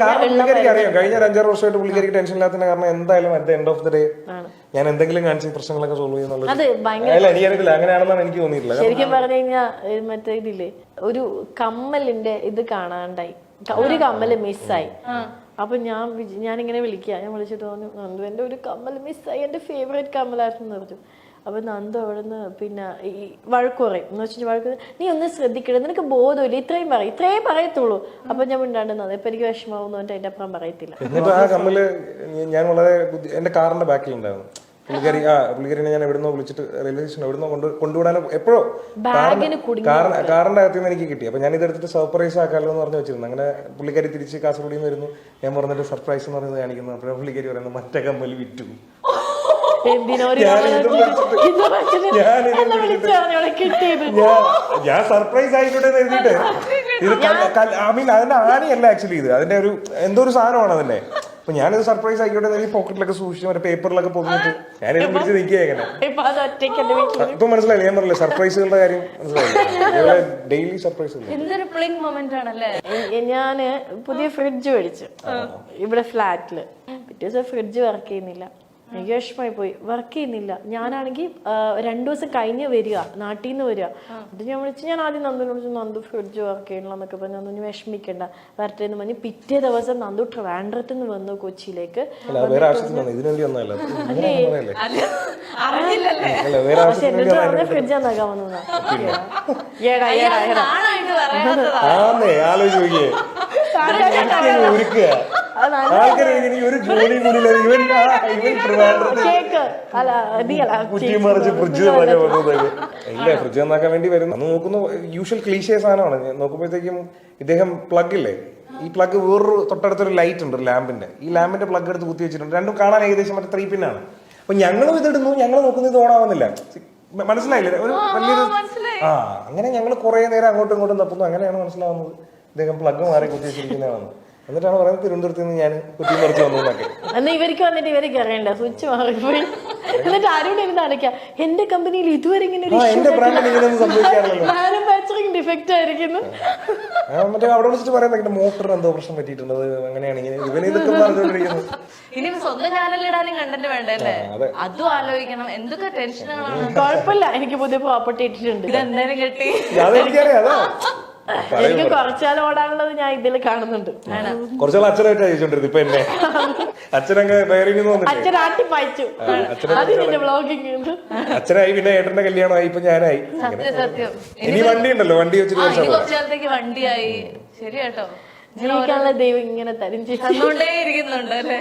കാരണം പുള്ളിക്കാരിക്ക് അറിയാം കഴിഞ്ഞ 5-6 വർഷമായിട്ട് പുള്ളിക്കാരിക്ക് ടെൻഷൻ ഇല്ലാത്തതിന്റെ കാരണം എന്തായാലും at the end of the day ഞാൻ എന്തെങ്കിലും കാണിച്ച് പ്രശ്നങ്ങളൊക്കെ സോൾവ് ചെയ്യുന്നുള്ളത് എനിക്കറിയില്ല, അങ്ങനെയാണെന്നാണ് എനിക്ക് തോന്നിയിട്ടില്ല. ശരിക്കും പറഞ്ഞു കഴിഞ്ഞാൽ മറ്റേ ഇതില്ലേ ഒരു കമ്മലിന്റെ ഇത് കാണാണ്ടായി, ഒരു കമ്മല് മിസ്സായി. അപ്പൊ ഞാനിങ്ങനെ വിളിക്കുക, ഞാൻ വിളിച്ചിട്ട് തോന്നി നന്ദു എന്റെ ഒരു കമ്മൽ മിസ്സായി, എന്റെ ഫേവറേറ്റ് കമ്മലായിരുന്നു പറഞ്ഞു. അപ്പൊ നന്ദു അവിടെ നിന്ന് പിന്നെ ഈ വഴക്ക് പറയും എന്ന് വെച്ചാൽ വഴക്ക്, നീ ഒന്ന് ശ്രദ്ധിക്കണം, നിനക്ക് ബോധമില്ല, ഇത്രയും പറയത്തുള്ളൂ. അപ്പൊ ഞാൻ മിണ്ടാണ്ടുന്നത് ഇപ്പൊ എനിക്ക് വിഷമാവുന്നു പറഞ്ഞിട്ട് അതിന്റെ അപ്പുറം പറയത്തില്ല. എന്നിട്ട് ആ കമ്മല് ഞാൻ വളരെ എന്റെ കാറിന്റെ ബാക്കിലുണ്ടായിരുന്നു. പുള്ളിക്കാരിനെ ഞാൻ എവിടുന്നോ വിളിച്ചിട്ട് റെയിൽവേ സ്റ്റേഷൻ എവിടുന്നോ കൊണ്ടുവിടാനോ എപ്പോഴോ കാറിന്റെ അകത്ത് നിന്ന് എനിക്ക് കിട്ടി. അപ്പൊ ഞാൻ ഇതെടുത്തിട്ട് സർപ്രൈസ് ആക്കാമല്ലോ എന്ന് പറഞ്ഞു വെച്ചിരുന്നു. അങ്ങനെ പുള്ളിക്കാരി തിരിച്ച് കാസർഗോഡിൽ നിന്ന് വരുന്നു, ഞാൻ പറഞ്ഞിട്ട് സർപ്രൈസ് എന്ന് പറയുന്നത് കാണിക്കുന്നു. അപ്പോഴാണ് പുള്ളിക്കാരി പറയുന്നത് മറ്റേ കമ്മൽ വിറ്റു. ഞാൻ സർപ്രൈസ് ആയിക്കോട്ടെ എന്ന് എഴുതിയിട്ട് ഇത് ഐ മീൻ അതിന്റെ ആണിയല്ല ആക്ച്വലി, ഇത് അതിന്റെ ഒരു എന്തോ ഒരു സാധനമാണ് അതിന്റെ. അപ്പൊ ഞാനിത് സർപ്രൈസ് ആയിക്കോട്ടെ ഈ പോക്കറ്റിലൊക്കെ സൂക്ഷിച്ചു മറ്റേ പേപ്പറിലൊക്കെ പൊതിഞ്ഞിട്ട് ഞാനിത് പിടിച്ച് നിൽക്കുക. എങ്ങനെ ഇപ്പൊ മനസ്സിലായില്ലേ ഞാൻ പറഞ്ഞില്ലേ സർപ്രൈസുകളുടെ കാര്യം മനസ്സിലായില്ലേ? Daily surprise. ഞാന് പുതിയ ഫ്രിഡ്ജ് മേടിച്ചു ഇവിടെ ഫ്ലാറ്റില്. പിറ്റേ ദിവസം ഫ്രിഡ്ജ് വർക്ക് ചെയ്യുന്നില്ല, എനിക്ക് വിഷമമായി പോയി, വർക്ക് ചെയ്യുന്നില്ല. ഞാനാണെങ്കിൽ 2 ദിവസം കഴിഞ്ഞ് വരിക, നാട്ടിൽ നിന്ന് വരിക. അത് ഞാൻ വിളിച്ചു, ഞാൻ ആദ്യം നന്ദുവിനെ വിളിച്ചു, നന്ദു ഫ്രിഡ്ജ് വർക്ക് ചെയ്യണം എന്നൊക്കെ പറഞ്ഞു. നന്ദു വിഷമിക്കണ്ട വരട്ടെ എന്ന് പറഞ്ഞ് പിറ്റേ ദിവസം നന്ദു ട്രിവാൻഡ്രത്ത് നിന്ന് വന്നു കൊച്ചിയിലേക്ക്. ഫ്രിഡ്ജ് എന്നാക്കാൻ വന്നതാ. ഇല്ല ഫ്രിഡ്ജ് നന്നാക്കാൻ വേണ്ടി വരും. അന്ന് നോക്കുന്ന യൂഷ്വൽ ക്ലീഷേ സാധനമാണ്. നോക്കുമ്പോഴത്തേക്കും ഇദ്ദേഹം പ്ലഗ് ഇല്ലേ, ഈ പ്ലഗ് വേറൊരു തൊട്ടടുത്തൊരു ലൈറ്റ് ഉണ്ട് ലാമ്പിന്റെ, ഈ ലാമ്പിന്റെ പ്ലഗ് എടുത്ത് കുത്തി വെച്ചിട്ടുണ്ട്. രണ്ടും കാണാൻ ഏകദേശം മറ്റേ 3 പിന്നാണ്. അപ്പൊ ഞങ്ങളും ഇതിടുന്നു, ഞങ്ങൾ നോക്കുന്നത് ഇത് ഓണാവുന്നില്ല. മനസ്സിലായില്ലേ? ഒരു വലിയൊരു അങ്ങനെ ഞങ്ങൾ കുറെ നേരം അങ്ങോട്ടും ഇങ്ങോട്ടും തപ്പുന്നു. അങ്ങനെയാണ് മനസ്സിലാവുന്നത് ഇദ്ദേഹം പ്ലഗ് മാറി കുത്തി വെച്ചിരിക്കുന്നതാണ്. എന്നിട്ടാണ് പറയുന്നത് തിരുവനന്തപുരത്ത് നിന്ന് ഞാൻ കുത്തി മറിച്ച് വന്നു എന്നൊക്കെ. എന്നാ ഇവർക്ക് വന്നിട്ട് ഇവർക്ക് അറിയണ്ട, സ്വിച്ച് മാറിപ്പോയി. എന്നിട്ട് ആരോട് ഇരുന്ന് അടയ്ക്കാം, എന്റെ കമ്പനിയിൽ ഇതുവരെ ഇങ്ങനെ മാനുഫാക്ചറിങ് ഡിഫക്റ്റ് ആയിരിക്കുന്നു. മറ്റേ അവിടെ വിളിച്ചിട്ട് പറയുന്നത് മോട്ടറിന് എന്തോ പ്രശ്നം പറ്റിയിട്ടുണ്ട്, അങ്ങനെയാണ് ഇങ്ങനെ ഇവന് ഇതൊക്കെ പറഞ്ഞുകൊണ്ടിരിക്കുന്നത്. കുഴപ്പമില്ല, എനിക്ക് പുതിയ പ്രോപ്പർട്ടി ഇട്ടിട്ടുണ്ട്. എനിക്ക് കുറച്ചാലും ഓടാനുള്ളത് ഞാൻ ഇതിൽ കാണുന്നുണ്ട്. കുറച്ചാൾ അച്ഛനായിട്ട് അയച്ചോണ്ടിരുന്നു. ഇപ്പൊ എന്നെ അച്ഛൻ ആട്ടിപ്പായിച്ചു, അച്ഛനായി, പിന്നെ ഏട്ടന്റെ കല്യാണമായി, ഇപ്പൊ ഞാനായി. ഇനി വണ്ടി ഉണ്ടല്ലോ, വണ്ടി വെച്ചിട്ട് വണ്ടിയായി. ശരി കേട്ടോ, ജീവിക്കാനുള്ള ദൈവം ഇങ്ങനെ തരും തന്നോണ്ടേ ഇരിക്കുന്നുണ്ട് അല്ലേ.